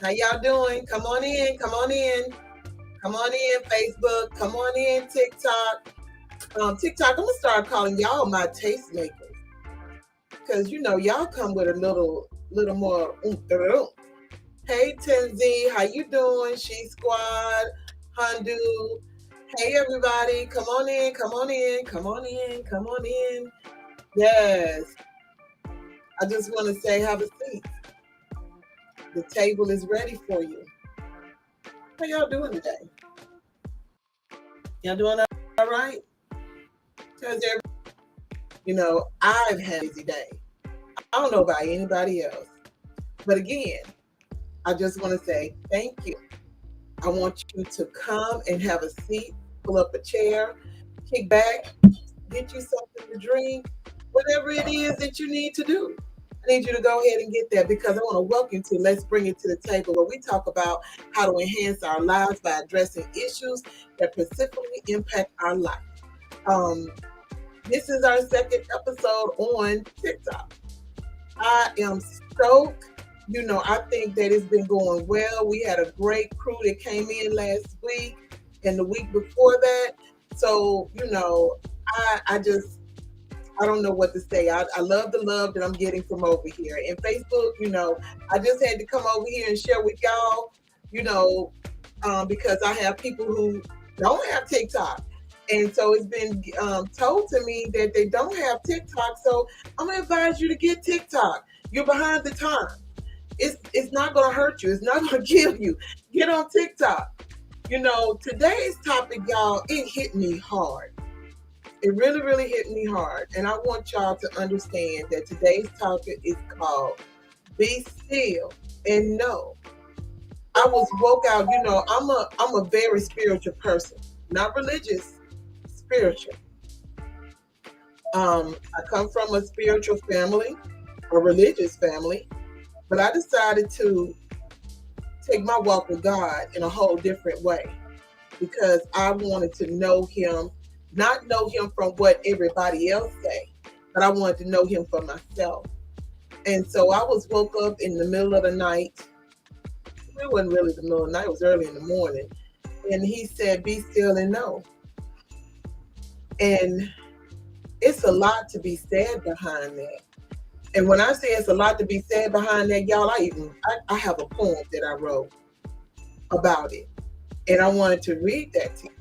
How y'all doing? Come on in. Come on in. Come on in, Facebook. Come on in, TikTok. TikTok, I'm gonna start calling y'all my tastemakers because y'all come with a little more oomph. Hey Tenzi, how you doing? She Squad, Handu. Hey everybody, come on in, come on in, come on in, come on in. Yes, I just want to say have a seat. The table is ready for you. How y'all doing today? Y'all doing all right? Because I've had a busy day. I don't know about anybody else. But again, I just want to say thank you. I want you to come and have a seat, pull up a chair, kick back, get you something to drink, whatever it is that you need to do. I need you to go ahead and get that because I want to welcome you to Let's Bring It to the Table, where we talk about how to enhance our lives by addressing issues that specifically impact our life. This is our second episode on TikTok. I am stoked. I think that it's been going well. We had a great crew that came in last week and the week before that. So, I don't know what to say. I love the love that I'm getting from over here. And Facebook, I just had to come over here and share with y'all, because I have people who don't have TikTok. And so it's been told to me that they don't have TikTok. So I'm going to advise you to get TikTok. You're behind the time. It's not going to hurt you. It's not going to kill you. Get on TikTok. Today's topic, y'all, it hit me hard. It really, really hit me hard. And I want y'all to understand that today's topic is called Be Still and Know. I was woke out, I'm a very spiritual person, not religious, spiritual. I come from a spiritual family, a religious family, but I decided to take my walk with God in a whole different way because I wanted to know Him, not know Him from what everybody else say, but I wanted to know Him for myself. And so I was woke up in the middle of the night. It wasn't really the middle of the night, it was early in the morning. And He said, be still and know. And it's a lot to be said behind that. And when I say it's a lot to be said behind that, y'all, I have a poem that I wrote about it. And I wanted to read that to you.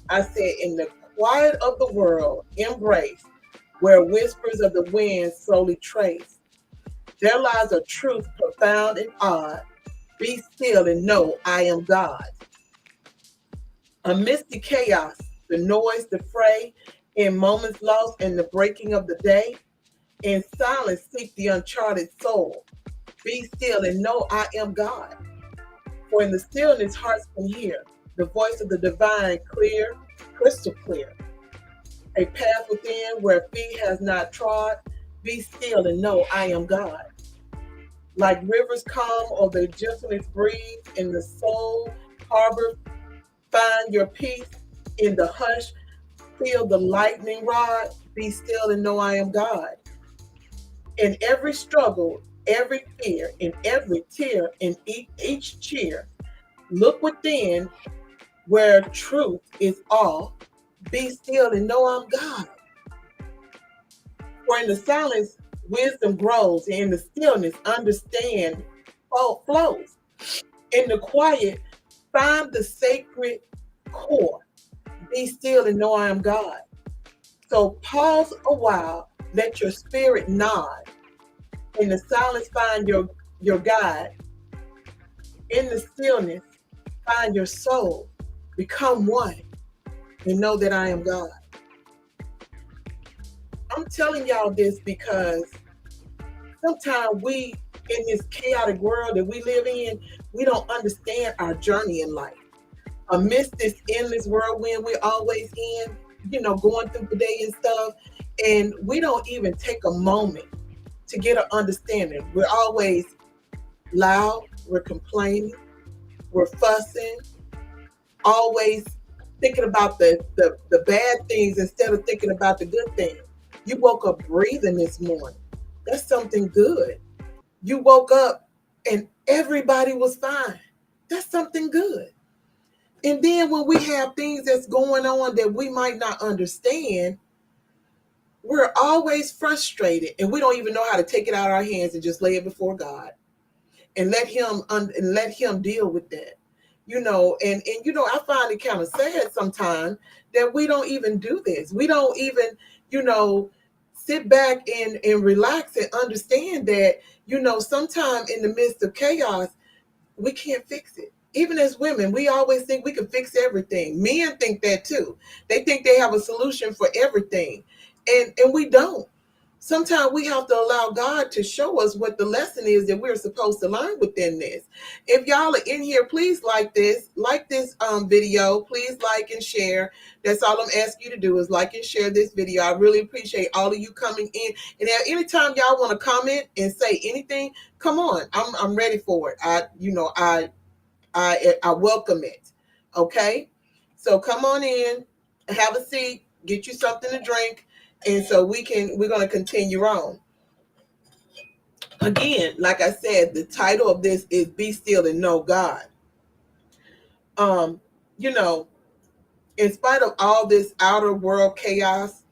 I said, in the quiet of the world, embrace, where whispers of the wind slowly trace. There lies a truth profound and odd. Be still and know I am God. Amidst the chaos, the noise, the fray, in moments lost in the breaking of the day, in silence seek the uncharted soul. Be still and know I am God. For in the stillness hearts can hear the voice of the divine clear, crystal clear. A path within where feet has not trod. Be still and know I am God. Like rivers calm or the gentleness breeze in the soul harbor, find your peace in the hush. Feel the lightning rod. Be still and know I am God. In every struggle, every fear, in every tear, in each cheer, look within where truth is all. Be still and know I'm God. For in the silence, wisdom grows, and in the stillness, understand flows. In the quiet, find the sacred core. Be still and know I am God. So pause a while, let your spirit nod. In the silence, find your guide. In the stillness, find your soul. Become one and know that I am God. I'm telling y'all this because sometimes we, in this chaotic world that we live in, we don't understand our journey in life. Amidst this endless whirlwind we're always in, going through the day and stuff, and we don't even take a moment to get an understanding. We're always loud, we're complaining, we're fussing, always thinking about the bad things instead of thinking about the good things. You woke up breathing this morning. That's something good. You woke up and Everybody was fine. That's something good. And then when we have things that's going on that we might not understand, we're always frustrated and we don't even know how to take it out of our hands and just lay it before God and let him deal with that. I find it kind of sad sometimes that we don't even do this. We don't even, sit back and relax and understand that, sometime in the midst of chaos, we can't fix it. Even as women, we always think we can fix everything. Men think that too. They think they have a solution for everything. And we don't. Sometimes we have to allow God to show us what the lesson is that we're supposed to learn within this. If y'all are in here, please like this video. Please like and share. That's all I'm asking you to do is like and share this video. I really appreciate all of you coming in. And at any time y'all want to comment and say anything, come on. I'm ready for it. I welcome it. Okay? So come on in, have a seat, get you something to drink, and so we're going to continue on. Again, like I said, the title of this is Be Still and Know God. In spite of all this outer world chaos,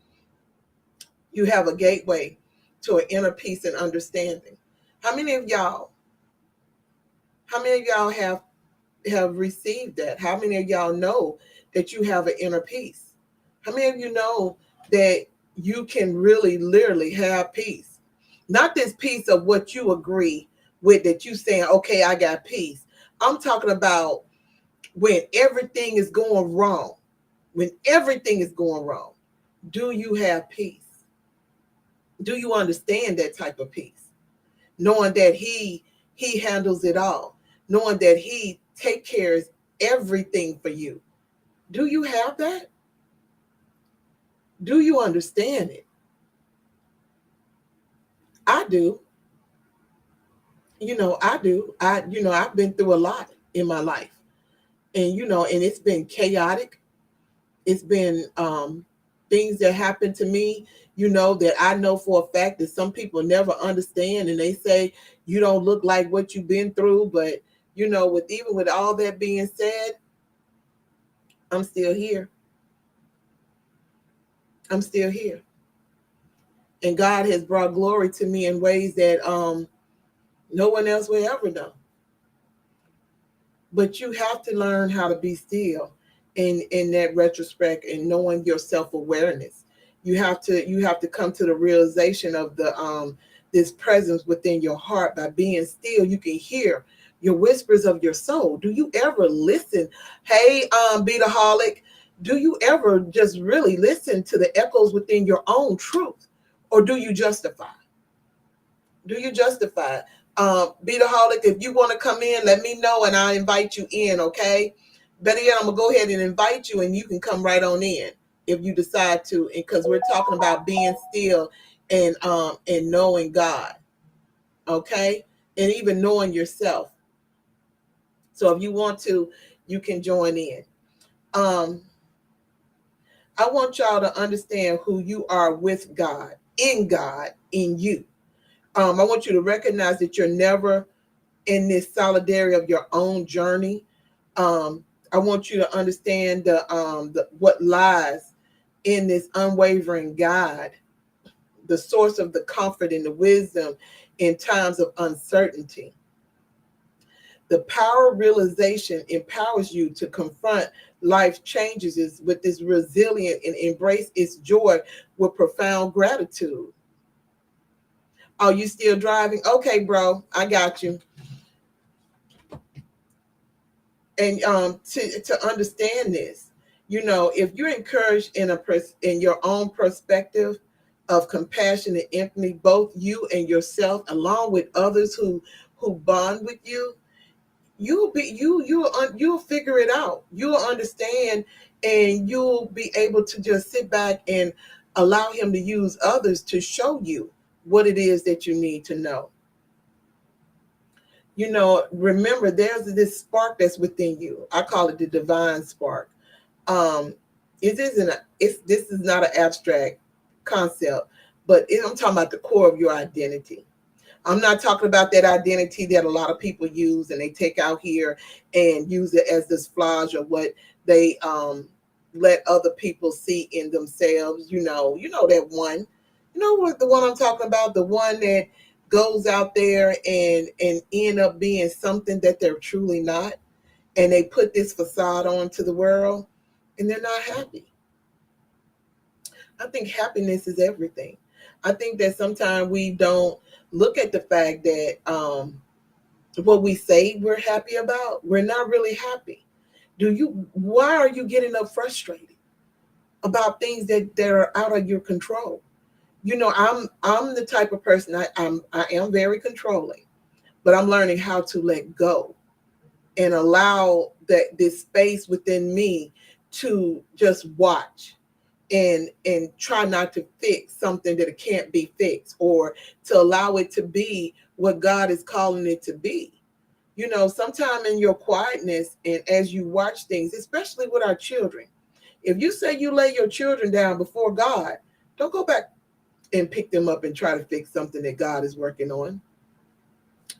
you have a gateway to an inner peace and understanding. How many of y'all have received that? How many of y'all know that you have an inner peace? How many of you know that you can really literally have peace? Not this peace of what you agree with, that you saying, okay, I got peace. I'm talking about when everything is going wrong. When everything is going wrong, do you have peace? Do you understand that type of peace? Knowing that he handles it all, knowing that he takes care of everything for you. Do you have that? Do you understand it? I do. I do. I've been through a lot in my life. And and it's been chaotic. It's been things that happen to me, that I know for a fact that some people never understand, and they say you don't look like what you've been through. But with all that being said, I'm still here. I'm still here. And God has brought glory to me in ways that no one else will ever know. But you have to learn how to be still in that retrospect and knowing your self-awareness. You have to come to the realization of the this presence within your heart. By being still, you can hear your whispers of your soul. Do you ever listen? Hey, Beataholic, do you ever just really listen to the echoes within your own truth? Or do you justify? Do you justify? Beataholic, if you want to come in, let me know and I'll invite you in, okay? Better yet, I'm going to go ahead and invite you and you can come right on in if you decide to, because we're talking about being still and knowing God, okay? And even knowing yourself. So if you want to, you can join in. I want y'all to understand who you are with God, in you. I want you to recognize that you're never in this solidarity of your own journey. I want you to understand what lies in this unwavering God, the source of the comfort and the wisdom in times of uncertainty. The power of realization empowers you to confront life changes with this resilient and embrace its joy with profound gratitude. Are you still driving? Okay, bro, I got you. And to understand this, if you're encouraged in your own perspective of compassion and empathy, both you and yourself, along with others who bond with you, you'll figure it out. You'll understand, and you'll be able to just sit back and allow him to use others to show you what it is that you need to know. Remember, there's this spark that's within you. I call it the divine spark. This is not an abstract concept, but I'm talking about the core of your identity. I'm not talking about that identity that a lot of people use and they take out here and use it as this flage of what they let other people see in themselves. That one. You know what the one I'm talking about? The one that goes out there and end up being something that they're truly not, and they put this facade on to the world, and they're not happy. I think happiness is everything. I think that sometimes we don't look at the fact that what we say we're happy about, we're not really happy. Why are you getting up frustrated about things that are out of your control? I'm the type of person, I am very controlling, but I'm learning how to let go and allow this space within me to just watch and try not to fix something that it can't be fixed, or to allow it to be what God is calling it to be. Sometime in your quietness and as you watch things, especially with our children, if you say you lay your children down before God, don't go back and pick them up and try to fix something that God is working on.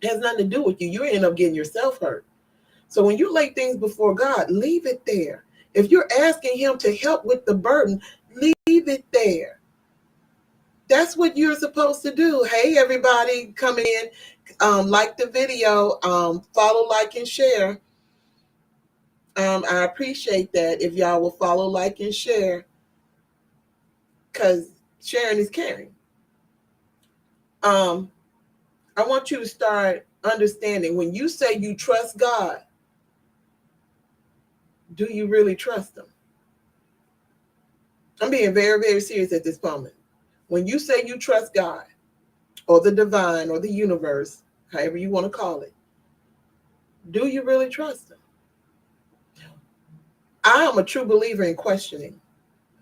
It has nothing to do with you. You end up getting yourself hurt. So when you lay things before God, leave it there. If you're asking him to help with the burden, leave it there. That's what you're supposed to do. Hey, everybody coming in, like the video, follow, like, and share. I appreciate that if y'all will follow, like, and share, because sharing is caring. I want you to start understanding, when you say you trust God, do you really trust him? I'm being very, very serious at this moment. When you say you trust God or the divine or the universe, however you want to call it, do you really trust him? I am a true believer in questioning.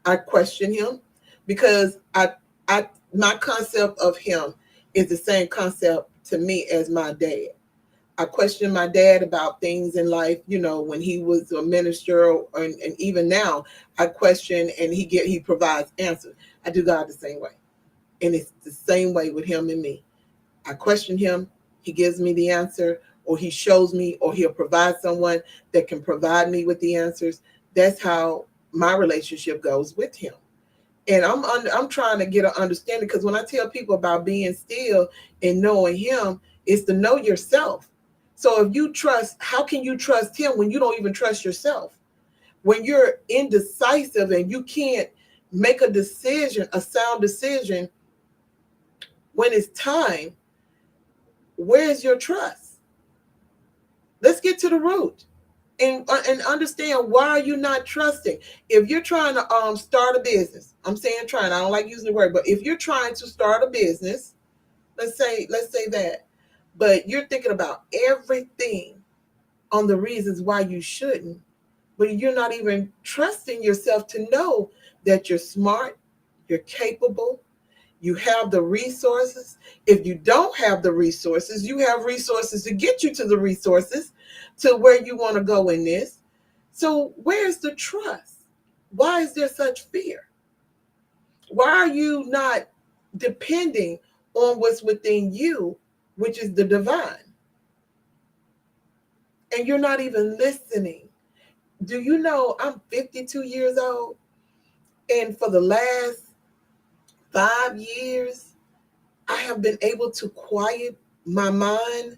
I question him because my concept of him is the same concept to me as my dad. I question my dad about things in life, when he was a minister, and even now I question, and he provides answers. I do God the same way. And it's the same way with him and me. I question him, he gives me the answer, or he shows me, or he'll provide someone that can provide me with the answers. That's how my relationship goes with him. And I'm trying to get an understanding, because when I tell people about being still and knowing him, it's to know yourself. So if you trust, how can you trust him when you don't even trust yourself? When you're indecisive and you can't make a decision, a sound decision, when it's time, where's your trust? Let's get to the root and understand, why are you not trusting? If you're trying to start a business, I'm saying trying, I don't like using the word, but if you're trying to start a business, let's say that, but you're thinking about everything on the reasons why you shouldn't, but you're not even trusting yourself to know that you're smart, you're capable, you have the resources. If you don't have the resources, you have resources to get you to the resources to where you want to go in this. So where's the trust? Why is there such fear? Why are you not depending on what's within you, which is the divine? And you're not even listening. Do you know I'm 52 years old? And for the last 5 years, I have been able to quiet my mind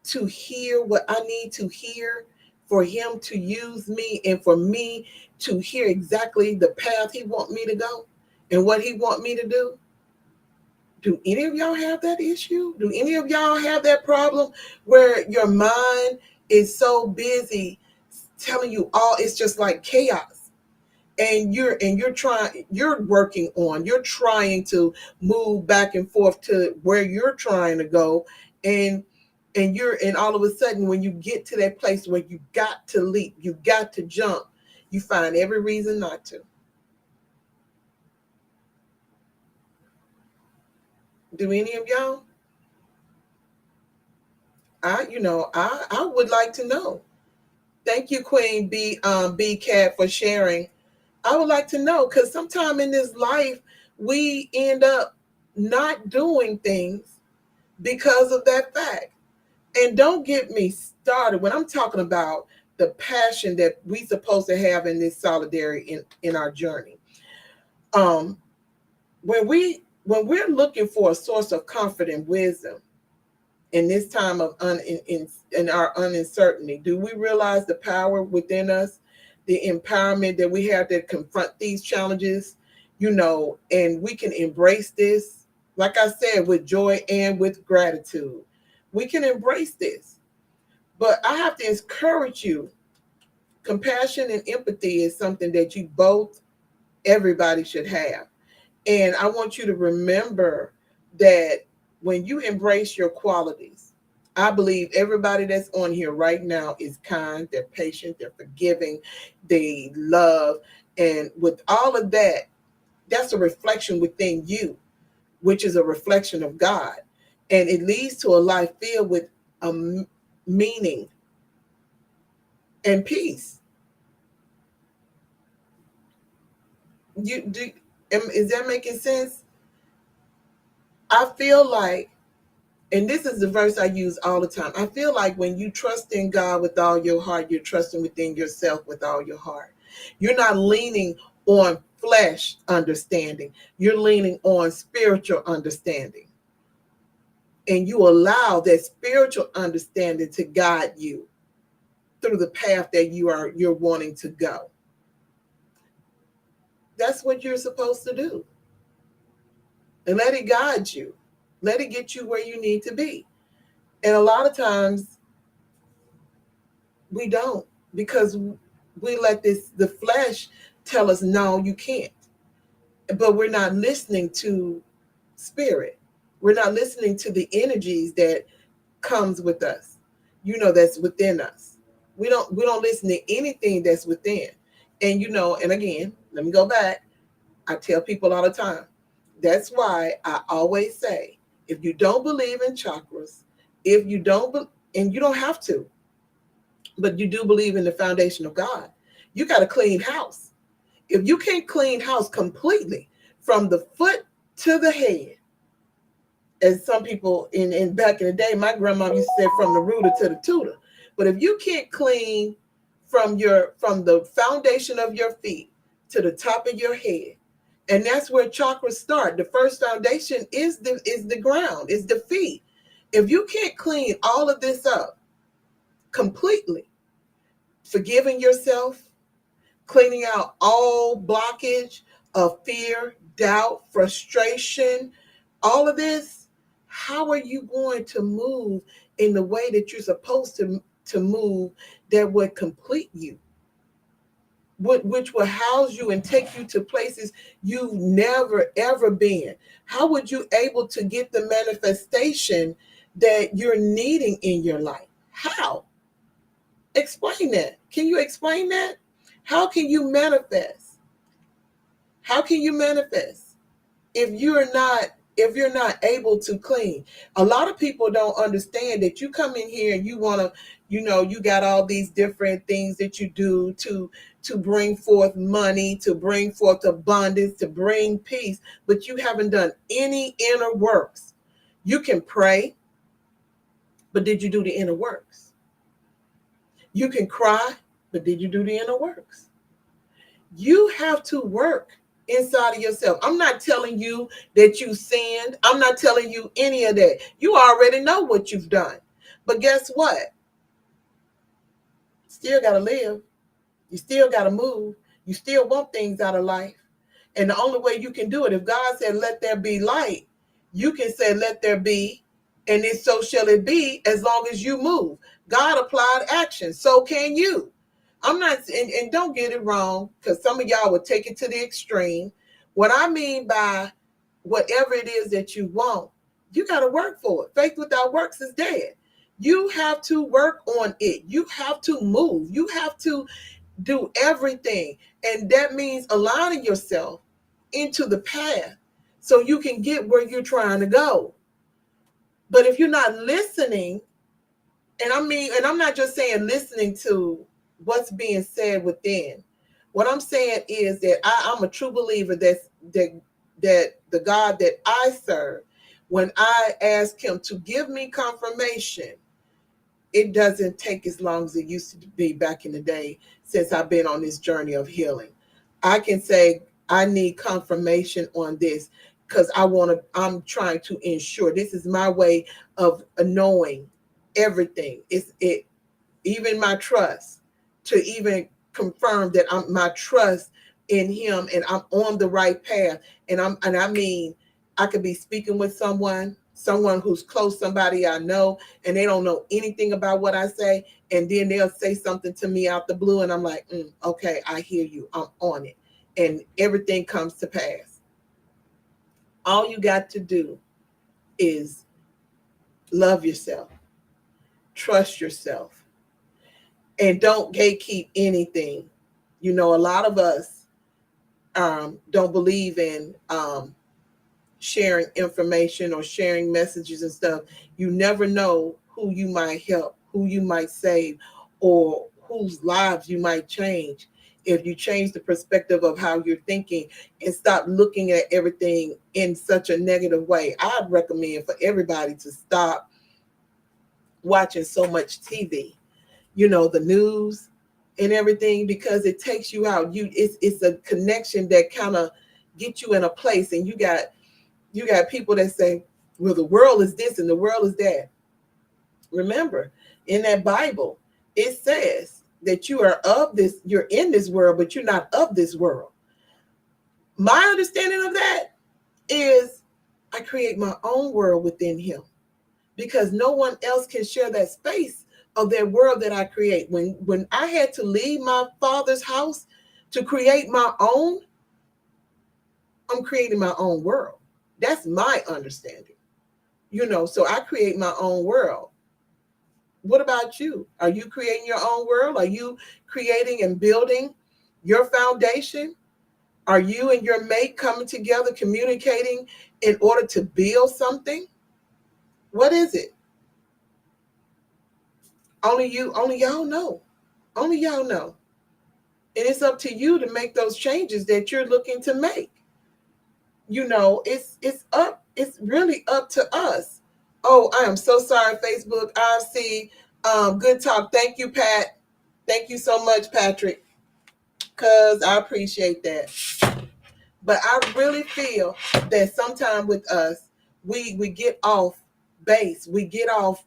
to hear what I need to hear, for him to use me and for me to hear exactly the path he want me to go and what he want me to do. Do any of y'all have that issue? Do any of y'all have that problem where your mind is so busy telling you all, it's just like chaos? And you're trying to move back and forth to where you're trying to go, and all of a sudden, when you get to that place where you got to leap, you got to jump, you find every reason not to. Do any of y'all? I would like to know. Thank you, Queen B Cat, for sharing. I would like to know, because sometime in this life we end up not doing things because of that fact. And don't get me started when I'm talking about the passion that we supposed to have in this solidarity in our journey. Um, when we're looking for a source of comfort and wisdom in this time of in our uncertainty, do we realize the power within us, the empowerment that we have to confront these challenges, and we can embrace this, like I said, with joy and with gratitude. We can embrace this. But I have to encourage you, compassion and empathy is something that everybody should have. And I want you to remember that when you embrace your qualities, I believe everybody that's on here right now is kind, they're patient, they're forgiving, they love. And with all of that, that's a reflection within you, which is a reflection of God. And it leads to a life filled with a meaning and peace. You do Is that making sense? I feel like, and this is the verse I use all the time. I feel like when you trust in God with all your heart, you're trusting within yourself with all your heart. You're not leaning on flesh understanding. You're leaning on spiritual understanding. And you allow that spiritual understanding to guide you through the path that you're wanting to go. That's what you're supposed to do. And let it guide you. Let it get you where you need to be. And a lot of times we don't, because we let the flesh tell us, no, you can't. But we're not listening to spirit. We're not listening to the energies that comes with us, that's within us. We don't listen to anything that's within. And again, let me go back. I tell people all the time, that's why I always say, if you don't believe in chakras, if you don't, and you don't have to, but you do believe in the foundation of God, you got to clean house. If you can't clean house completely from the foot to the head, as some people in back in the day, my grandma used to say from the rooter to the tutor. But if you can't clean from the foundation of your feet to the top of your head, and that's where chakras start. The first foundation is the ground, is the feet. If you can't clean all of this up completely, forgiving yourself, cleaning out all blockage of fear, doubt, frustration, all of this, how are you going to move in the way that you're supposed to move that would complete you? Which will house you and take you to places you've never ever been. How would you able to get the manifestation that you're needing in your life? How? Explain that. Can you explain that? How can you manifest? How can you manifest if you're not able to clean? A lot of people don't understand that you come in here and you want to, you got all these different things that you do to bring forth money, to bring forth abundance, to bring peace, but you haven't done any inner works. You can pray, but did you do the inner works? You can cry, but did you do the inner works? You have to work inside of yourself. I'm not telling you that you sinned. I'm not telling you any of that. You already know what you've done. But guess what? Still got to live. You still got to move. You still want things out of life. And the only way you can do it, if God said, let there be light, you can say, let there be, and it so shall it be, as long as you move. God applied action. So can you. I'm not, and don't get it wrong, because some of y'all would take it to the extreme. What I mean by whatever it is that you want, you got to work for it. Faith without works is dead. You have to work on it. You have to move. You have to do everything. And that means aligning yourself into the path so you can get where you're trying to go. But if you're not listening, and I'm not just saying listening to what's being said within. What I'm saying is that I'm a true believer that the God that I serve When I ask him to give me confirmation, it doesn't take as long as it used to be back in the day since I've been on this journey of healing. I can say, I need confirmation on this because I'm trying to ensure this is my way of knowing everything. It even my trust to even confirm that my trust in him and I'm on the right path. And I mean, I could be speaking with someone who's close, somebody I know, and they don't know anything about what I say. And then they'll say something to me out the blue. And I'm like, okay, I hear you. I'm on it. And everything comes to pass. All you got to do is love yourself, trust yourself, and don't gatekeep anything. A lot of us don't believe in sharing information or sharing messages and stuff. You never know who you might help, who you might save, or whose lives you might change if you change the perspective of how you're thinking and stop looking at everything in such a negative way. I'd recommend for everybody to stop watching so much TV, the news and everything, because it takes you out. It's a connection that kind of gets you in a place, and you got people that say, well, the world is this and the world is that. Remember, in that Bible, it says that you're in this world, but you're not of this world. My understanding of that is I create my own world within him, because no one else can share that space of that world that I create. When I had to leave my father's house to create my own, I'm creating my own world. That's my understanding. So I create my own world. What about you? Are you creating your own world? Are you creating and building your foundation? Are you and your mate coming together, communicating in order to build something? What is it? Only y'all know. Only y'all know. And it's up to you to make those changes that you're looking to make. It's really up to us. Oh, I am so sorry, Facebook. I see. Good talk. Thank you, Pat. Thank you so much, Patrick, because I appreciate that. But I really feel that sometimes with us, we get off base. We get off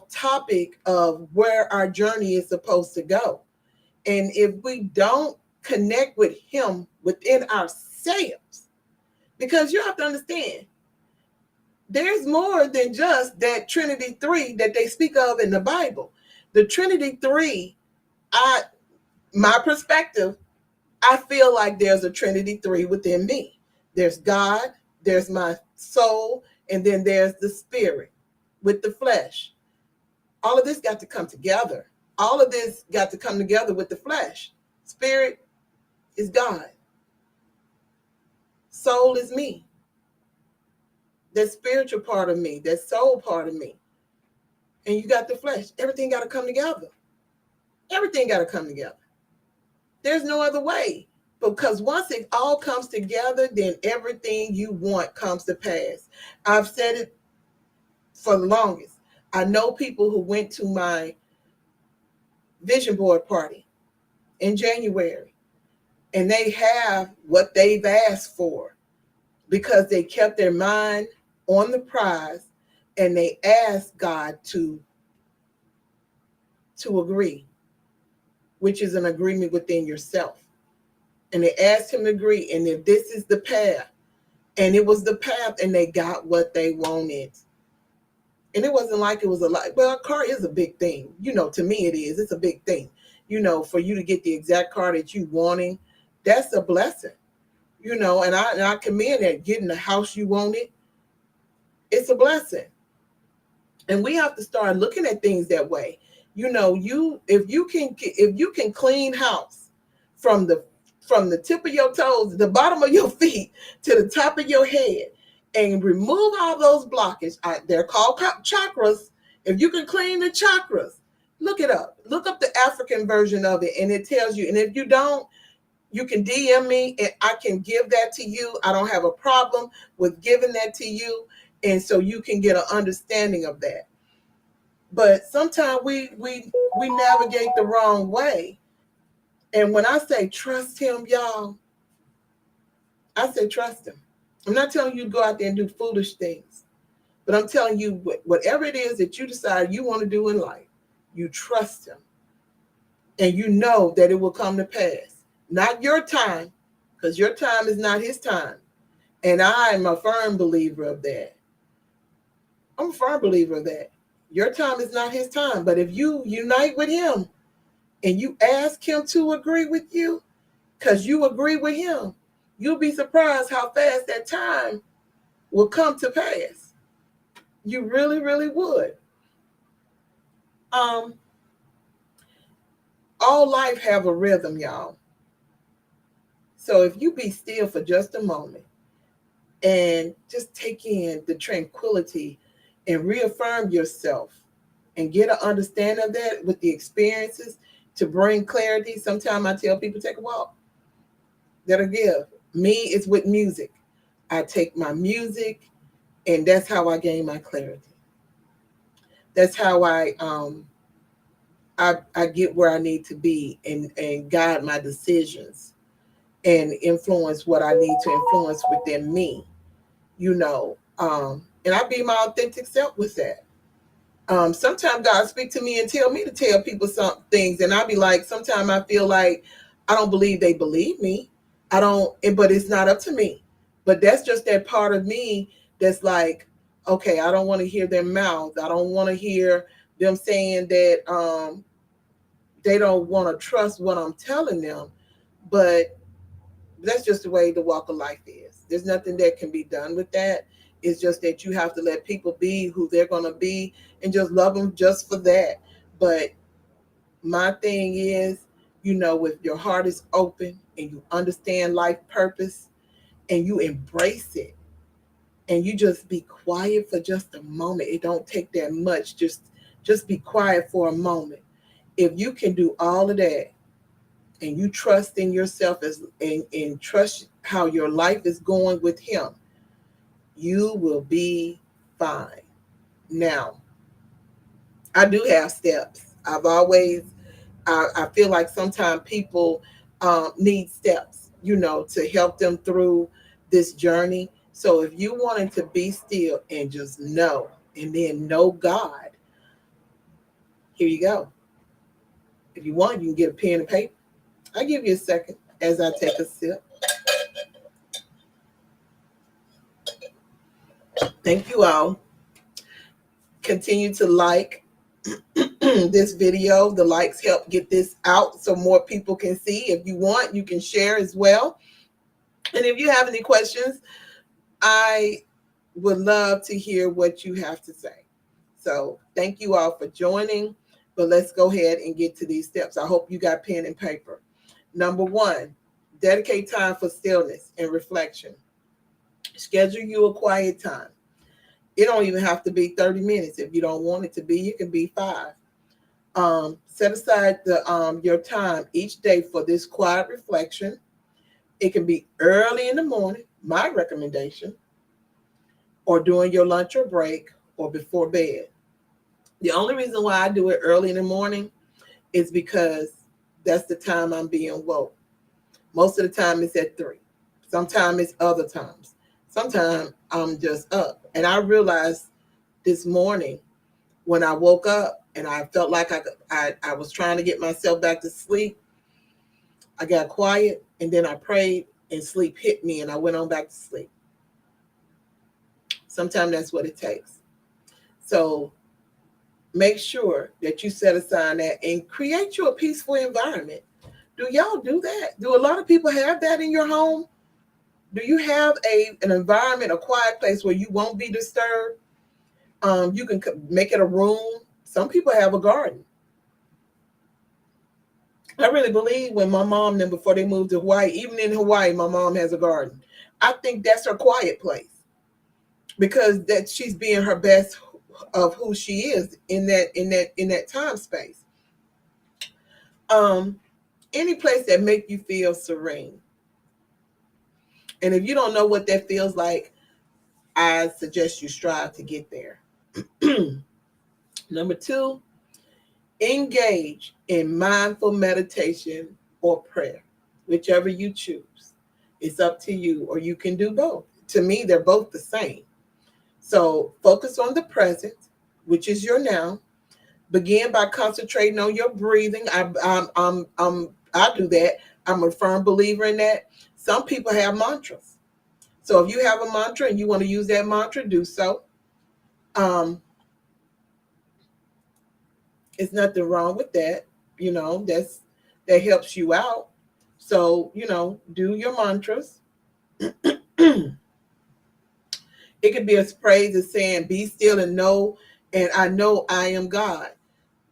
topic of where our journey is supposed to go. And if we don't connect with him within ourselves, because you have to understand, there's more than just that Trinity 3 that they speak of in the Bible. The Trinity 3, my perspective, I feel like there's a Trinity 3 within me. There's God, there's my soul, and then there's the spirit with the flesh. All of this got to come together. All of this got to come together with the flesh. Spirit is God. Soul is me. That spiritual part of me, that soul part of me. And you got the flesh. Everything got to come together. Everything got to come together. There's no other way. Because once it all comes together, then everything you want comes to pass. I've said it for the longest. I know people who went to my vision board party in January, and they have what they've asked for because they kept their mind on the prize, and they asked God to agree, which is an agreement within yourself. And they asked him to agree, and if this is the path, and it was the path, and they got what they wanted. And it wasn't like it was a lot. Well, a car is a big thing. To me it is. It's a big thing. For you to get the exact car that you wanting, that's a blessing. And I commend that. Getting the house you wanted, it's a blessing. And we have to start looking at things that way. If you can clean house from the tip of your toes, the bottom of your feet to the top of your head, and remove all those blockages. They're called chakras. If you can clean the chakras, look it up. Look up the African version of it, and it tells you. And if you don't, you can DM me, and I can give that to you. I don't have a problem with giving that to you. And so you can get an understanding of that. But sometimes we navigate the wrong way. And when I say trust him, y'all, I say trust him. I'm not telling you to go out there and do foolish things, but I'm telling you whatever it is that you decide you want to do in life, you trust him. And you know that it will come to pass. Not your time, because your time is not his time. And I am a firm believer of that. I'm a firm believer of that. Your time is not his time. But if you unite with him and you ask him to agree with you, because you agree with him, you'll be surprised how fast that time will come to pass. You really, really would. All life have a rhythm, y'all. So if you be still for just a moment and just take in the tranquility and reaffirm yourself and get an understanding of that with the experiences to bring clarity. Sometimes I tell people take a walk. That'll give. Me, it's with music. I take my music and that's how I gain my clarity. That's how I get where I need to be and guide my decisions and influence what I need to influence within me, and I be my authentic self with that. Sometimes God speak to me and tell me to tell people some things, and I be like, sometimes I feel like I don't believe they believe me. I don't, but it's not up to me. But that's just that part of me that's like, okay, I don't want to hear their mouths. I don't want to hear them saying that they don't want to trust what I'm telling them. But that's just the way the walk of life is. There's nothing that can be done with that. It's just that you have to let people be who they're going to be and just love them just for that. But my thing is, if your heart is open and you understand life purpose and you embrace it and you just be quiet for just a moment. It don't take that much. Just be quiet for a moment. If you can do all of that and you trust in yourself and trust how your life is going with him, you will be fine. Now, I do have steps. I feel like sometimes people need steps, to help them through this journey. So if you wanted to be still and just know, and then know God, here you go. If you want, you can get a pen and paper. I'll give you a second as I take a sip. Thank you all. Continue to like this video. The likes help get this out so more people can see. If you want, you can share as well. And if you have any questions, I would love to hear what you have to say. So thank you all for joining. But let's go ahead and get to these steps. I hope you got pen and paper. Number 1, dedicate time for stillness and reflection. Schedule you a quiet time. It don't even have to be 30 minutes. If you don't want it to be, it can be 5. Set aside your time each day for this quiet reflection. It can be early in the morning, my recommendation, or during your lunch or break, or before bed. The only reason why I do it early in the morning is because that's the time I'm being woke. Most of the time it's at 3. Sometimes it's other times. Sometimes I'm just up. And I realized this morning when I woke up and I felt like I was trying to get myself back to sleep, I got quiet and then I prayed and sleep hit me and I went on back to sleep. Sometimes that's what it takes. So make sure that you set aside that and create you a peaceful environment. Do y'all do that? Do a lot of people have that in your home? Do you have an environment, a quiet place where you won't be disturbed? You can make it a room. Some people have a garden. I really believe when my mom, then before they moved to Hawaii, even in Hawaii, my mom has a garden. I think that's her quiet place because that she's being her best of who she is in that time space. Any place that make you feel serene. And if you don't know what that feels like, I suggest you strive to get there. Number 2, engage in mindful meditation or prayer, whichever you choose. It's up to you, or you can do both. To me, they're both the same. So focus on the present, which is your now. Begin by concentrating on your breathing. I do that. I'm a firm believer in that. Some people have mantras. So if you have a mantra and you want to use that mantra, do so. Um, it's nothing wrong with that. That helps you out. So, do your mantras. It could be a phrase of saying, be still and know, and I know I am God,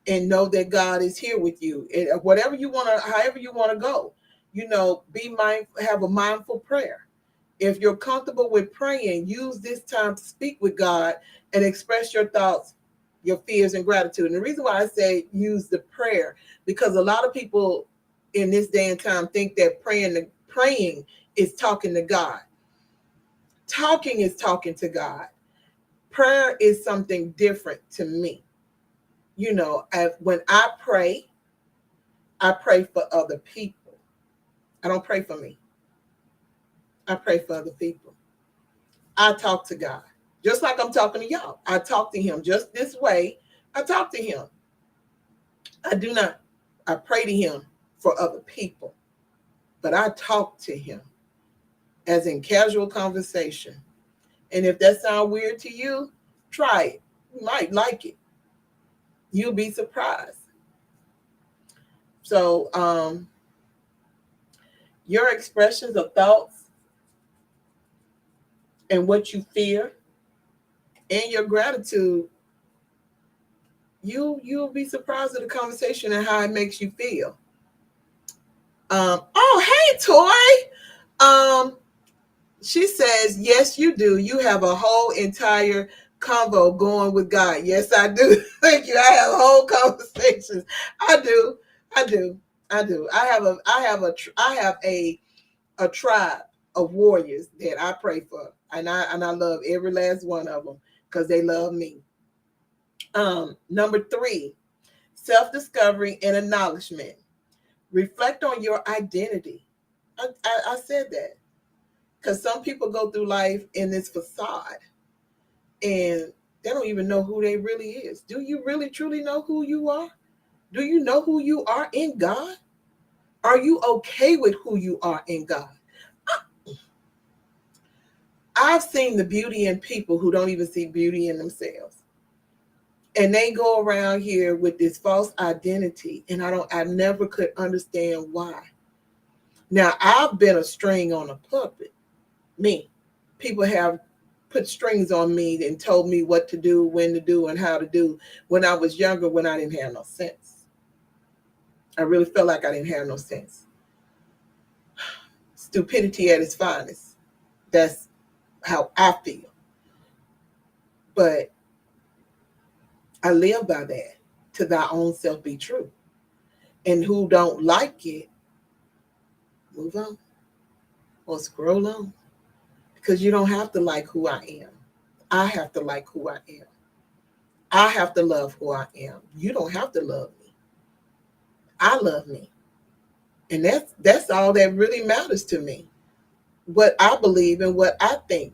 and know that God is here with you. And whatever you want to, however you want to go, be mindful, have a mindful prayer. If you're comfortable with praying, use this time to speak with God and express your thoughts, your fears, and gratitude. And the reason why I say use the prayer, because a lot of people in this day and time think that praying is talking to God. Talking is talking to God. Prayer is something different to me. When I pray for other people. I don't pray for me. I pray for other people. I talk to God. Just like I'm talking to y'all. I talk to him just this way. I talk to him. I do not. I pray to him for other people. But I talk to him as in casual conversation. And if that sounds weird to you, try it. You might like it. You'll be surprised. So, your expressions of thoughts and what you fear and your gratitude, you'll be surprised at the conversation and how it makes you feel. Hey, Toy. She says, yes, you do. You have a whole entire convo going with God. Yes, I do. Thank you. I have whole conversations. I do. I do. I do. I have a tribe of warriors that I pray for, and I love every last one of them because they love me. Number 3, self-discovery and acknowledgement. Reflect on your identity. I said that because some people go through life in this facade and they don't even know who they really is. Do you really truly know who you are? Do you know who you are in God? Are you okay with who you are in God? I've seen the beauty in people who don't even see beauty in themselves. And they go around here with this false identity, and I never could understand why. Now, I've been a string on a puppet. Me. People have put strings on me and told me what to do, when to do, and how to do when I was younger, when I didn't have no sense. I really felt like I didn't have no sense. Stupidity at its finest. That's how I feel. But I live by that. To thy own self be true. And who don't like it, move on or scroll on. Because you don't have to like who I am. I have to like who I am. I have to love who I am. You don't have to love me. I love me. And that's all that really matters to me. What I believe and what I think.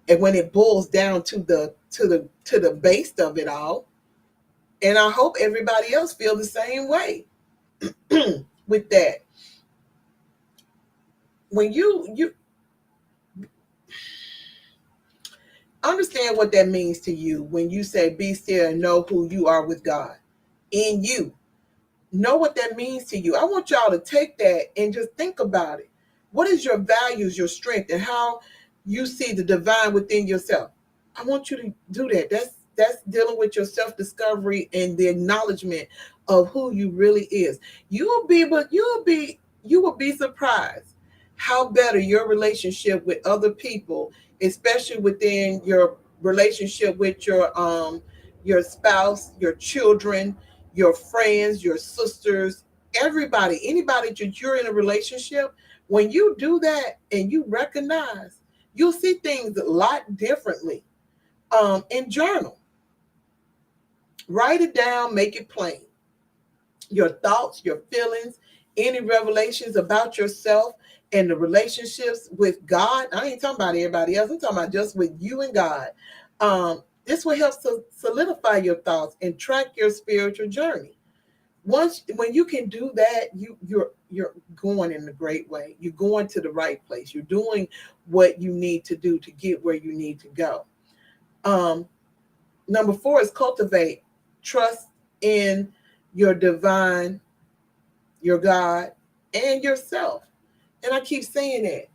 And when it boils down to the base of it all, and I hope everybody else feel the same way with that. When you understand what that means to you when you say be still and know who you are with God in you. Know what that means to you. I want y'all to take that and just think about it. What is your values, your strength, and how you see the divine within yourself? I want you to do that. That's dealing with your self-discovery and the acknowledgement of who you really is. You will be surprised how better your relationship with other people, especially within your relationship with your spouse, your children, your friends, your sisters, anybody that you're in a relationship, when you do that and you recognize You'll see things a lot differently. And journal. Write it down, make it plain. Your thoughts, your feelings, any revelations about yourself and the relationships with God. I ain't talking about everybody else. I'm talking about just with you and God. This will help solidify your thoughts and track your spiritual journey. When you can do that, you're going in a great way. You're going to the right place. You're doing what you need to do to get where you need to go. Number 4 is cultivate trust in your divine, your God, and yourself. And I keep saying that.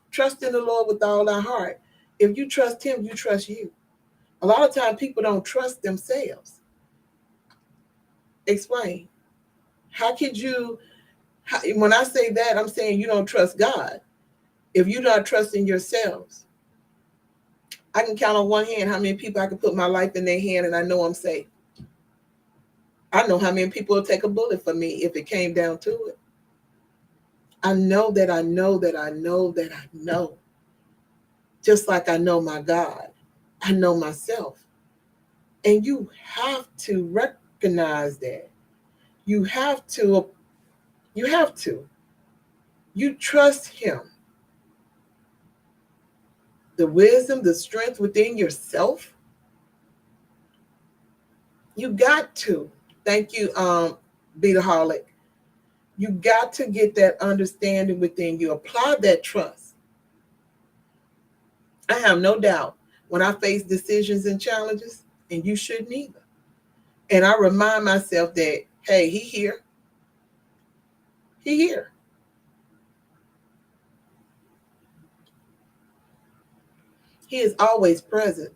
Trust in the Lord with all our heart. If you trust him, you trust you. A lot of times people don't trust themselves. Explain. How could you, when I say that, I'm saying you don't trust God. If you're not trusting yourselves, I can count on one hand how many people I can put my life in their hand and I know I'm safe. I know how many people will take a bullet for me if it came down to it. I know that I know that I know that I know. Just like I know my God, I know myself. And you have to recognize that. You have to. You trust him. The wisdom, the strength within yourself. You got to. Thank you, Beataholic. You got to get that understanding within you. Apply that trust. I have no doubt when I face decisions and challenges, and you shouldn't either. And I remind myself that, hey, he here. He here. He is always present.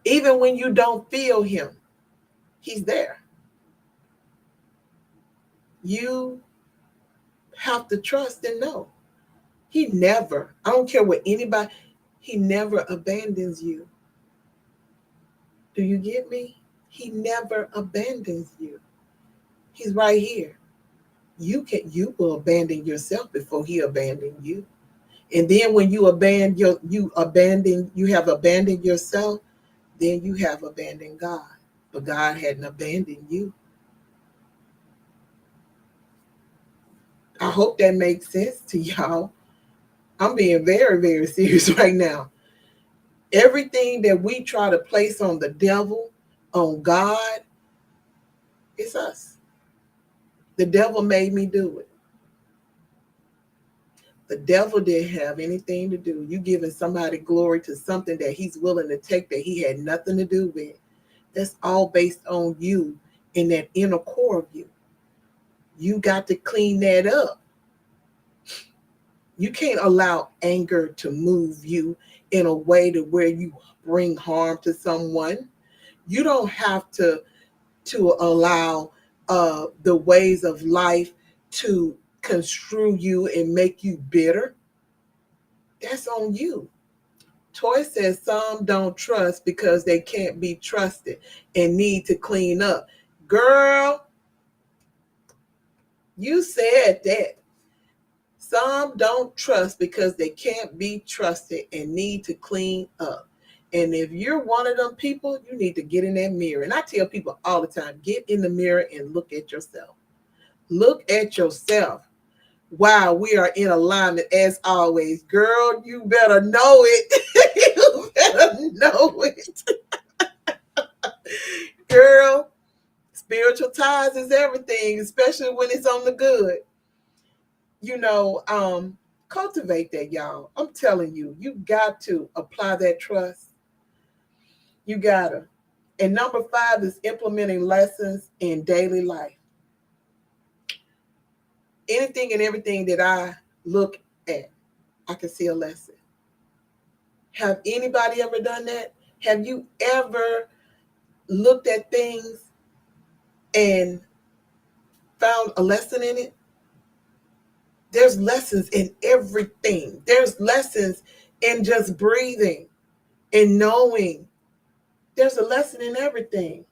Even when you don't feel him, he's there. You have to trust and know. He never, I don't care what anybody, he never abandons you. Do you get me? He never abandons you. He's right here. You will abandon yourself before he abandon you. And then when you have abandoned yourself, then you have abandoned God. But God hadn't abandoned you. I hope that makes sense to y'all. I'm being very, very serious right now. Everything that we try to place on the devil, on God, it's us. The devil made me do it. The devil didn't have anything to do. You giving somebody glory to something that he's willing to take that he had nothing to do with. That's all based on you in that inner core of you. You got to clean that up. You can't allow anger to move you in a way to where you bring harm to someone. You don't have to allow the ways of life to construe you and make you bitter. That's on you. Toy says some don't trust because they can't be trusted and need to clean up. Girl, you said that. Some don't trust because they can't be trusted and need to clean up. And if you're one of them people, you need to get in that mirror. And I tell people all the time, get in the mirror and look at yourself. Look at yourself. Wow, we are in alignment as always. Girl, you better know it. You better know it. Girl, spiritual ties is everything, especially when it's on the good. Cultivate that, y'all. I'm telling you, you got to apply that trust. You gotta. And number 5 is implementing lessons in daily life. Anything and everything that I look at, I can see a lesson. Have anybody ever done that? Have you ever looked at things and found a lesson in it? There's lessons in everything. There's lessons in just breathing and knowing. There's a lesson in everything.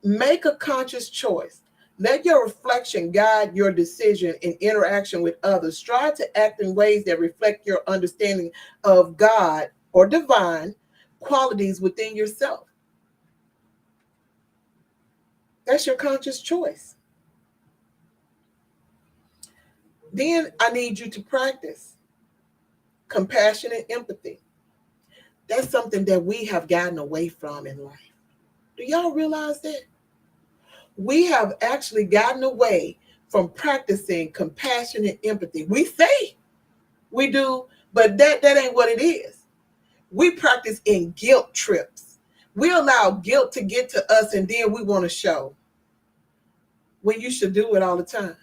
Make a conscious choice Let your reflection guide your decision and interaction with others. Strive to act in ways that reflect your understanding of God or divine qualities within yourself. That's your conscious choice. Then I need you to practice compassion and empathy. That's something that we have gotten away from in life. Do y'all realize that? We have actually gotten away from practicing compassion and empathy. We say we do, but that ain't what it is. We practice in guilt trips. We allow guilt to get to us and then we want to show when you should do it all the time.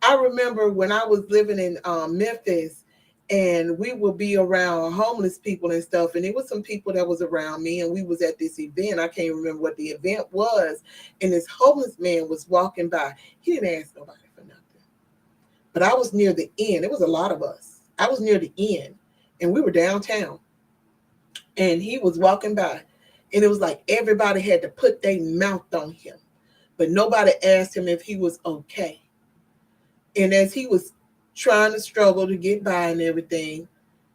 I remember when I was living in Memphis and we would be around homeless people and stuff. And it was some people that was around me and we was at this event. I can't remember what the event was. And this homeless man was walking by. He didn't ask nobody for nothing. But I was near the end. It was a lot of us. I was near the end and we were downtown. And he was walking by. And it was like everybody had to put their mouth on him. But nobody asked him if he was okay. And as he was trying to struggle to get by and everything,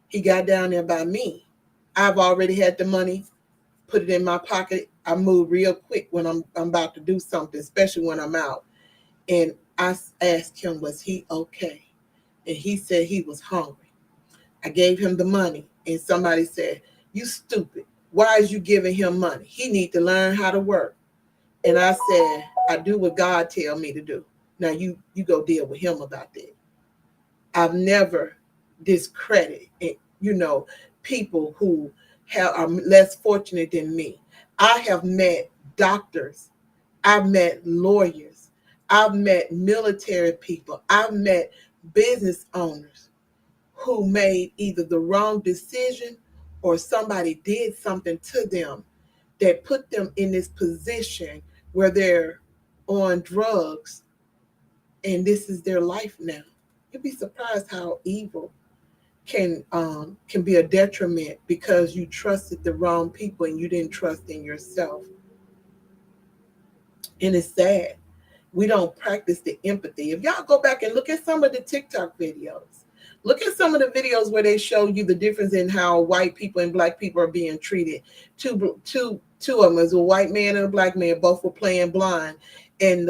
he got down there by me. I've already had the money, put it in my pocket. I move real quick when I'm about to do something, especially when I'm out. And I asked him, was he okay? And he said he was hungry. I gave him the money. And somebody said, you stupid. Why is you giving him money? He need to learn how to work. And I said, I do what God tell me to do. Now you go deal with him about that. I've never discredited, people who are less fortunate than me. I have met doctors. I've met lawyers. I've met military people. I've met business owners who made either the wrong decision or somebody did something to them that put them in this position where they're on drugs and this is their life now. You'd be surprised how evil can be a detriment because you trusted the wrong people and you didn't trust in yourself. And it's sad. We don't practice the empathy. If y'all go back and look at some of the TikTok videos, look at some of the videos where they show you the difference in how white people and black people are being treated. Two of them, is a white man and a black man, both were playing blind. And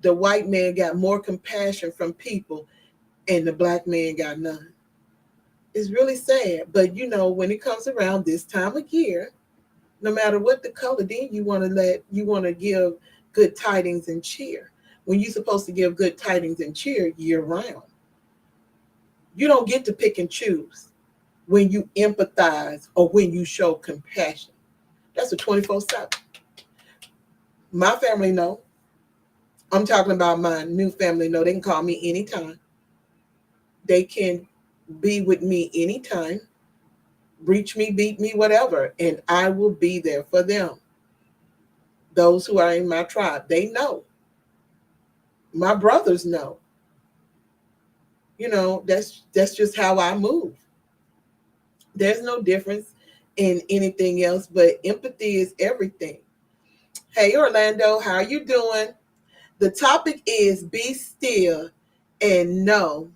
the white man got more compassion from people and the black man got none. It's really sad. But when it comes around this time of year, no matter what the color, then you want to give good tidings and cheer. When you're supposed to give good tidings and cheer year round. You don't get to pick and choose when you empathize or when you show compassion. That's a 24/7. My family know. I'm talking about my new family know. They can call me anytime. They can be with me anytime. Reach me, beat me, whatever. And I will be there for them. Those who are in my tribe, they know. My brothers know. That's just how I move. There's no difference in anything else, but empathy is everything. Hey, Orlando, how are you doing? The topic is be still and know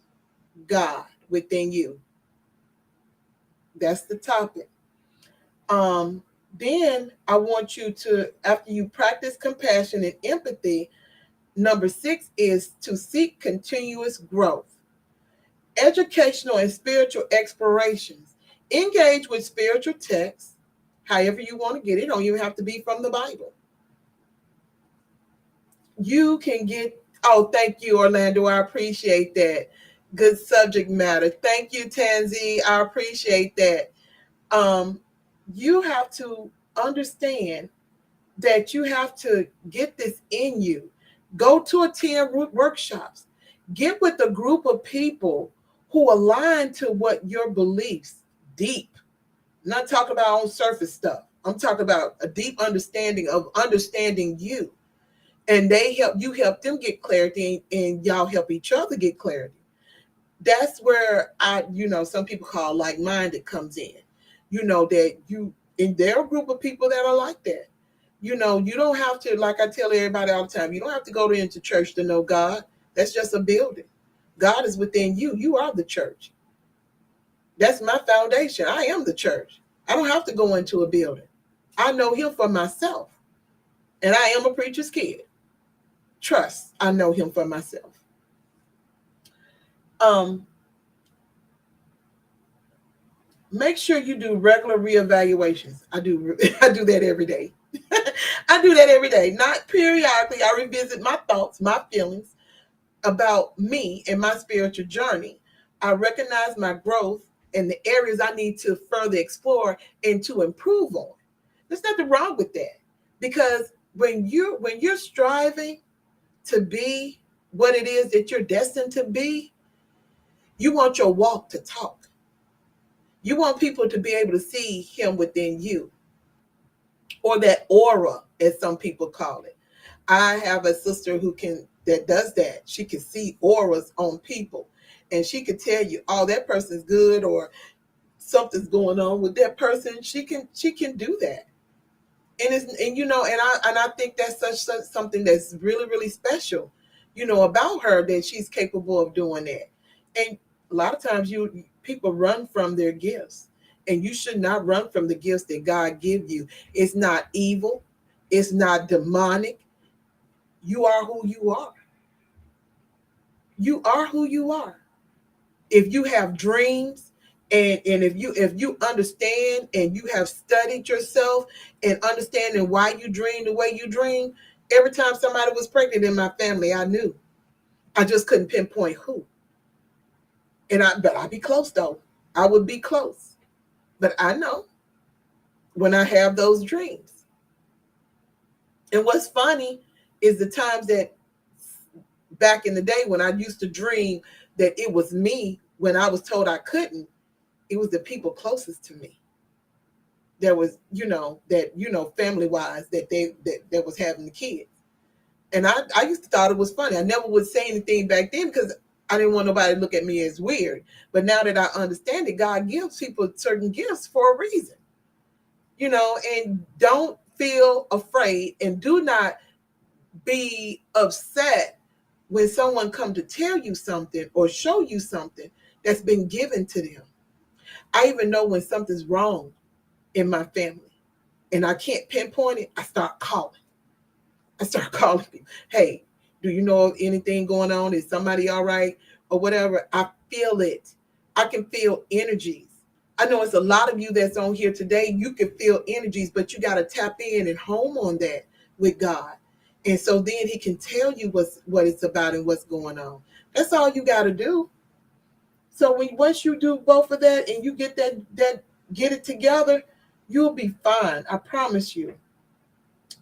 God within you. That's the topic. Then I want you to, after you practice compassion and empathy, number 6 is to seek continuous growth. Educational and spiritual explorations. Engage with spiritual texts, however you want to get it. It don't even have to be from the Bible. You can get, thank you, Orlando. I appreciate that. Good subject matter. Thank you, Tanzi. I appreciate that. You have to understand that you have to get this in you. Go to attend workshops. Get with a group of people who align to what your beliefs deep. I'm not talking about on surface stuff. I'm talking about a deep understanding of understanding you. And they help them get clarity and y'all help each other get clarity. That's where some people call like-minded comes in. That you, and there are a group of people that are like that. You know, you don't have to, like I tell everybody all the time, you don't have to go into church to know God. That's just a building. God is within you. You are the church. That's my foundation. I am the church. I don't have to go into a building. I know him for myself. And I am a preacher's kid. Trust, I know him for myself. Um, Make sure you do regular reevaluations. I do I do that every day. I do that every day. Not periodically. I revisit my thoughts, my feelings about me and my spiritual journey. I recognize my growth and the areas I need to further explore and to improve on. There's nothing wrong with that. Because when you're striving to be what it is that you're destined to be, you want your walk to talk. You want people to be able to see him within you, or that aura, as some people call it. I have a sister that does that. She can see auras on people, and she could tell you, oh, that person's good, or something's going on with that person. She can do that. And you know, and I think that's such something that's really, really special, you know, about her, that she's capable of doing that. And a lot of times people run from their gifts, and you should not run from the gifts that God give you. It's not evil, it's not demonic. You are who you are. You are who you are. If you have dreams, and if you understand and you have studied yourself and understanding why you dream the way you dream. Every time somebody was pregnant in my family, I knew. I just couldn't pinpoint who. But I'd be close though. I would be close. But I know when I have those dreams. And what's funny is the times that back in the day when I used to dream that it was me when I was told I couldn't, it was the people closest to me. There was, family wise, that was having the kids. And I used to thought it was funny. I never would say anything back then because I didn't want nobody to look at me as weird. But now that I understand it, God gives people certain gifts for a reason. And don't feel afraid, and do not be upset when someone come to tell you something or show you something that's been given to them. I even know when something's wrong in my family and I can't pinpoint it. I start calling people. Hey, do you know of anything going on? Is somebody all right? Or whatever. I feel it. I can feel energies. I know it's a lot of you that's on here today. You can feel energies, but you got to tap in and home on that with God. And so then he can tell you what it's about and what's going on. That's all you got to do. So once you do both of that and you get get it together, you'll be fine. I promise you.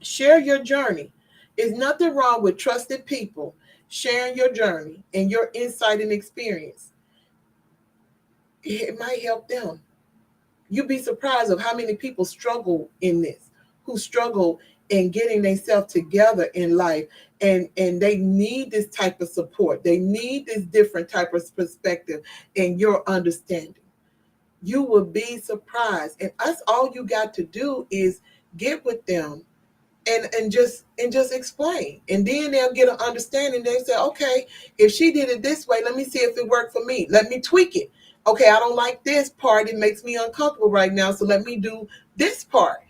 Share your journey. There's nothing wrong with trusted people sharing your journey and your insight and experience. It might help them. You'd be surprised of how many people struggle in this, who struggle in getting themselves together in life, and they need this type of support. They need this different type of perspective and your understanding. You will be surprised. And that's all you got to do is get with them and just explain, and then they'll get an understanding. They say, okay, if she did it this way, let me see if it worked for me. Let me tweak it. Okay, I don't like this part. It makes me uncomfortable right now, so let me do this part.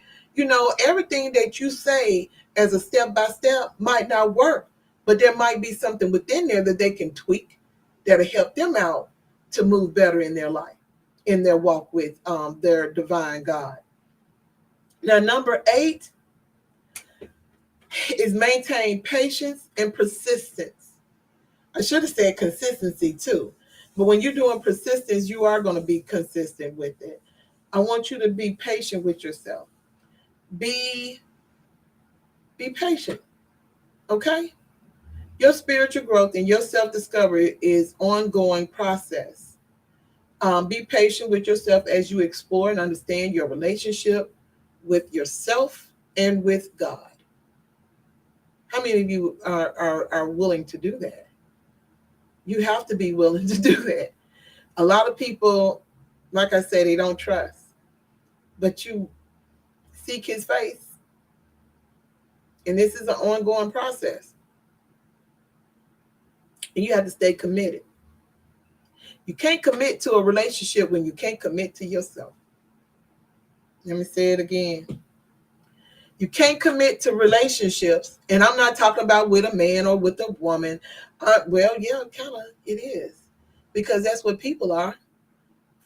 Everything that you say as a step by step might not work, but there might be something within there that they can tweak that'll help them out to move better in their life, in their walk with their divine God. Now, number 8 is maintain patience and persistence. I should have said consistency too. But when you're doing persistence, you are going to be consistent with it. I want you to be patient with yourself. Be patient. Okay? Your spiritual growth and your self-discovery is ongoing process. Be patient with yourself as you explore and understand your relationship with yourself and with God. How many of you are willing to do that? You have to be willing to do that. A lot of people, like I said, they don't trust. But you seek his face. And this is an ongoing process. And you have to stay committed. You can't commit to a relationship when you can't commit to yourself. Let me say it again. You can't commit to relationships, and I'm not talking about with a man or with a woman. Well, yeah, kind of it is, because that's what people are: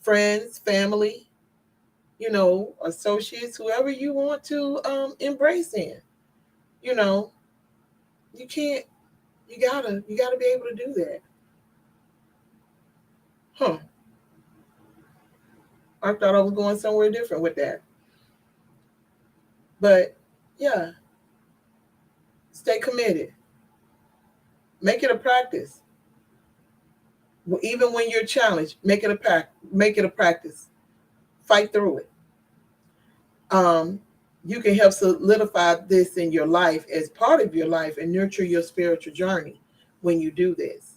friends, family, associates, whoever you want to embrace in. You know, you can't. You gotta be able to do that. Huh? I thought I was going somewhere different with that, but yeah, stay committed. Make it a practice. Even when you're challenged, make it a Make it a practice. Fight through it. Um, you can help solidify this in your life as part of your life and nurture your spiritual journey when you do this.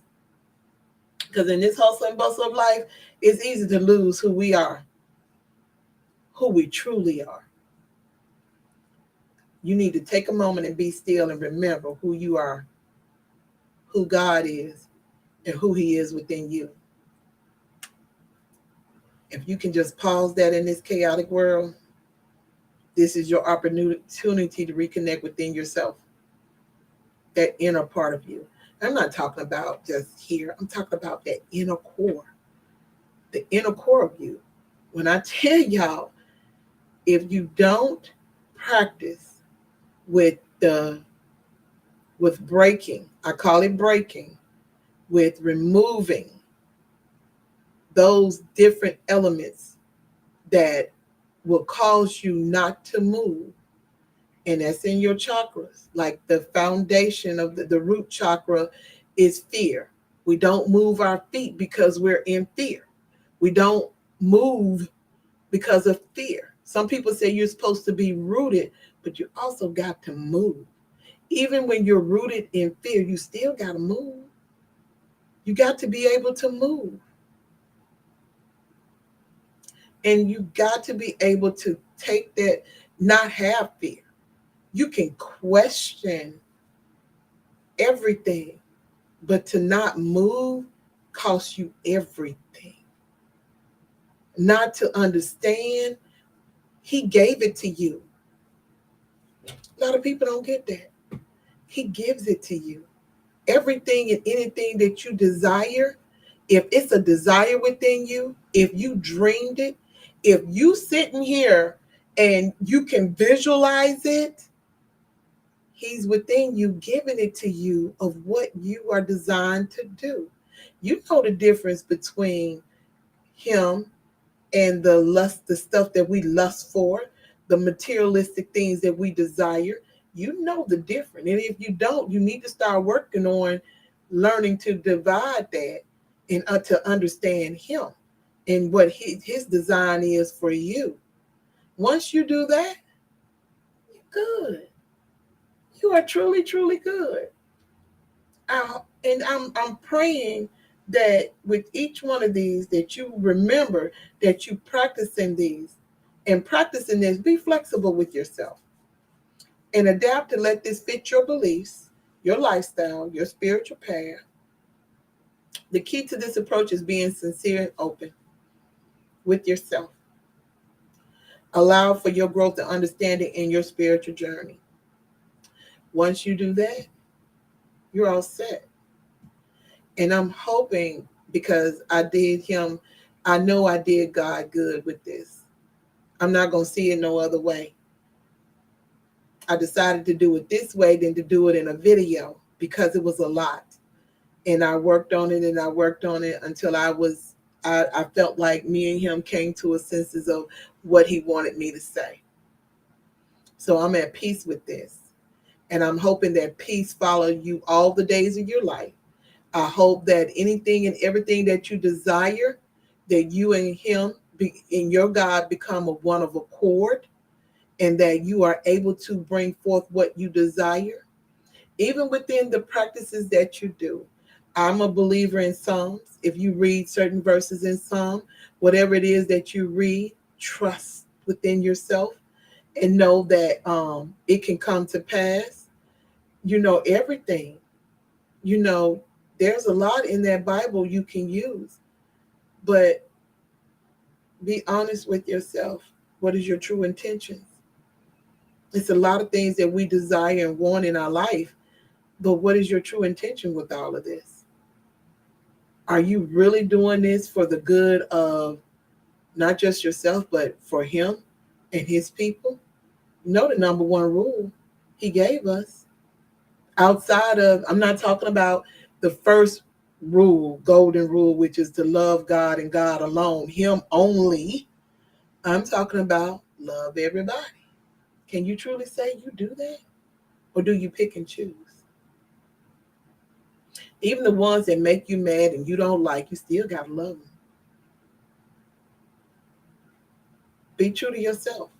Because in this hustle and bustle of life, it's easy to lose who we are, who we truly are. You need to take a moment and be still and remember who you are, who God is, and who He is within you. If you can just pause that in this chaotic world, this is your opportunity to reconnect within yourself, that inner part of you. I'm not talking about just here. I'm talking about that inner core, the inner core of you. When I tell y'all, if you don't practice with breaking, I call it breaking, with removing those different elements that will cause you not to move, and that's in your chakras. Like the foundation of the root chakra is fear. We don't move our feet because we're in fear. We don't move because of fear. Some people say you're supposed to be rooted, but you also got to move. Even when you're rooted in fear, you still got to move. You got to be able to move. And you got to be able to take that, not have fear. You can question everything, but to not move costs you everything. Not to understand, He gave it to you. A lot of people don't get that. He gives it to you. Everything and anything that you desire, if it's a desire within you, if you dreamed it, if you sitting here and you can visualize it, He's within you, giving it to you of what you are designed to do. You know the difference between Him and the stuff that we lust for, the materialistic things that we desire. You know the difference. And if you don't, you need to start working on learning to divide that and to understand Him and what his design is for you. Once you do that, you're good. You are truly, truly good. And I'm praying that with each one of these, that you remember that you practicing these, and practicing this, be flexible with yourself and adapt to let this fit your beliefs, your lifestyle, your spiritual path. The key to this approach is being sincere and open with yourself. Allow for your growth and understanding in your spiritual journey. Once you do that, you're all set. And I'm hoping, because I know I did God good with this. I'm not going to see it no other way. I decided to do it this way than to do it in a video because it was a lot. And I worked on it and I worked on it until I felt like me and Him came to a senses of what He wanted me to say. So I'm at peace with this. And I'm hoping that peace follow you all the days of your life. I hope that anything and everything that you desire, that you and Him and your God become of one of accord, and that you are able to bring forth what you desire, even within the practices that you do. I'm a believer in Psalms. If you read certain verses in Psalm, whatever it is that you read, trust within yourself and know that it can come to pass. you know everything. You know, there's a lot in that Bible you can use, but be honest with yourself. What is your true intentions? It's a lot of things that we desire and want in our life, but what is your true intention with all of this? Are you really doing this for the good of not just yourself, but for Him and His people? You know, the number one rule He gave us, outside of, I'm not talking about the first rule, golden rule, which is to love God and God alone, Him only. I'm talking about love everybody. Can you truly say you do that? Or do you pick and choose? Even the ones that make you mad and you don't like, you still got to love them. Be true to yourself.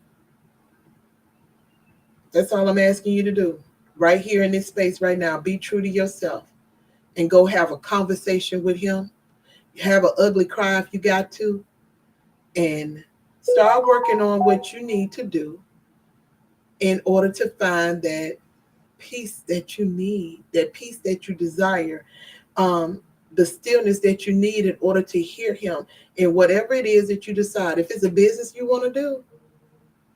That's all I'm asking you to do. Right here in this space right now, be true to yourself and go have a conversation with Him. Have an ugly cry if you got to, and start working on what you need to do in order to find that peace that you need, that peace that you desire, the stillness that you need in order to hear Him in whatever it is that you decide. If it's a business you want to do,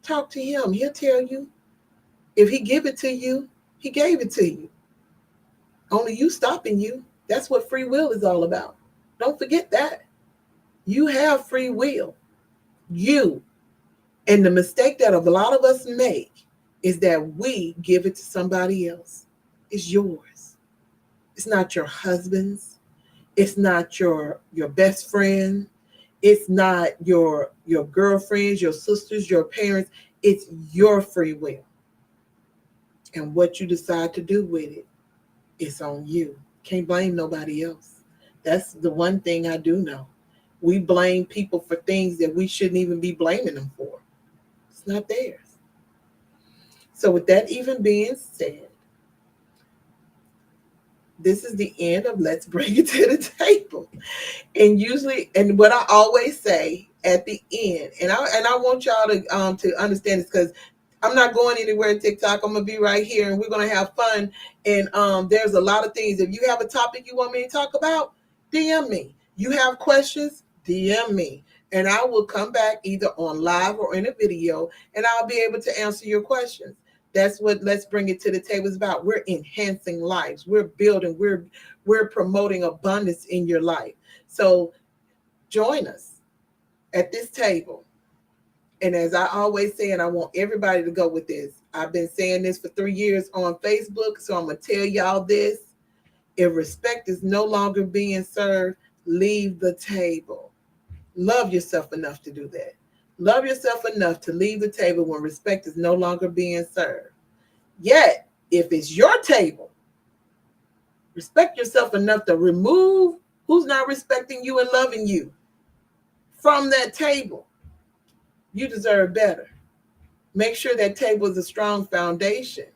talk to Him. He'll tell you. If He give it to you, He gave it to you. Only you stopping you. That's what free will is all about. Don't forget that. You have free will. You. And the mistake that a lot of us make is that we give it to somebody else. It's yours. It's not your husband's. It's not your best friend. It's not your girlfriends, your sisters, your parents. It's your free will. And what you decide to do with it is on you. Can't blame nobody else. That's the one thing I do know. We blame people for things that we shouldn't even be blaming them for. It's not theirs. So with that even being said, this is the end of Let's Bring It to the Table. And usually, and what I always say at the end, and I want y'all to understand this, because I'm not going anywhere TikTok. I'm gonna be right here, and we're gonna have fun. And there's a lot of things. If you have a topic you want me to talk about, DM me. You have questions, DM me, and I will come back either on live or in a video, and I'll be able to answer your questions. That's what Let's Bring It to the Table is about. We're enhancing lives. We're building. We're promoting abundance in your life. So join us at this table. And as I always say, and I want everybody to go with this, I've been saying this for 3 years on Facebook, so I'm going to tell y'all this. If respect is no longer being served, leave the table. Love yourself enough to do that. Love yourself enough to leave the table when respect is no longer being served. Yet, if it's your table, respect yourself enough to remove who's not respecting you and loving you from that table. You deserve better. Make sure that table is a strong foundation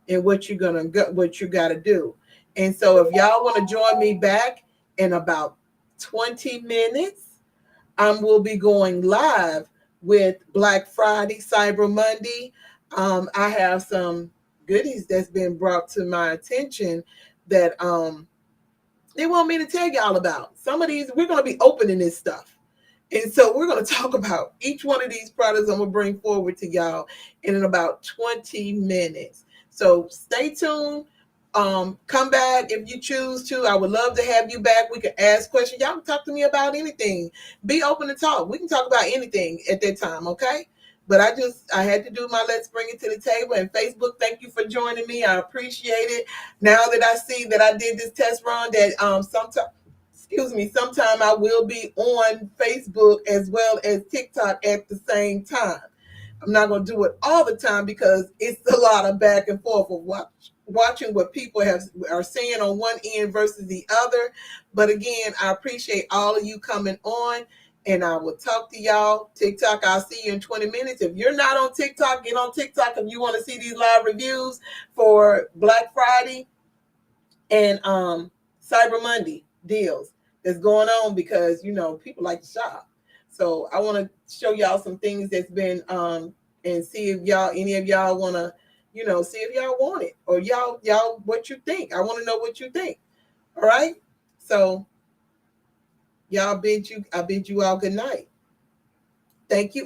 in what you got to do. And so if y'all want to join me back in about 20 minutes, will be going live with Black Friday, Cyber Monday. I have some goodies that's been brought to my attention that they want me to tell y'all about. Some of these, we're going to be opening this stuff. And so we're going to talk about each one of these products I'm going to bring forward to y'all in about 20 minutes. So stay tuned. Come back if you choose to. I would love to have you back. We can ask questions. Y'all can talk to me about anything. Be open to talk. We can talk about anything at that time, okay? But I had to do my Let's Bring It to the Table. And Facebook, thank you for joining me. I appreciate it. Now that I see that I did this test run, that sometime I will be on Facebook as well as TikTok at the same time. I'm not going to do it all the time because it's a lot of back and forth of watching what people are saying on one end versus the other. But again, I appreciate all of you coming on, and I will talk to y'all. TikTok, I'll see you in 20 minutes. If you're not on TikTok, get on TikTok if you want to see these live reviews for Black Friday and Cyber Monday deals that's going on, because people like to shop. So I want to show y'all some things that's been and see if any of y'all want to See if y'all want it, or y'all what you think. I want to know what you think. All right. So I bid you all good night. Thank you.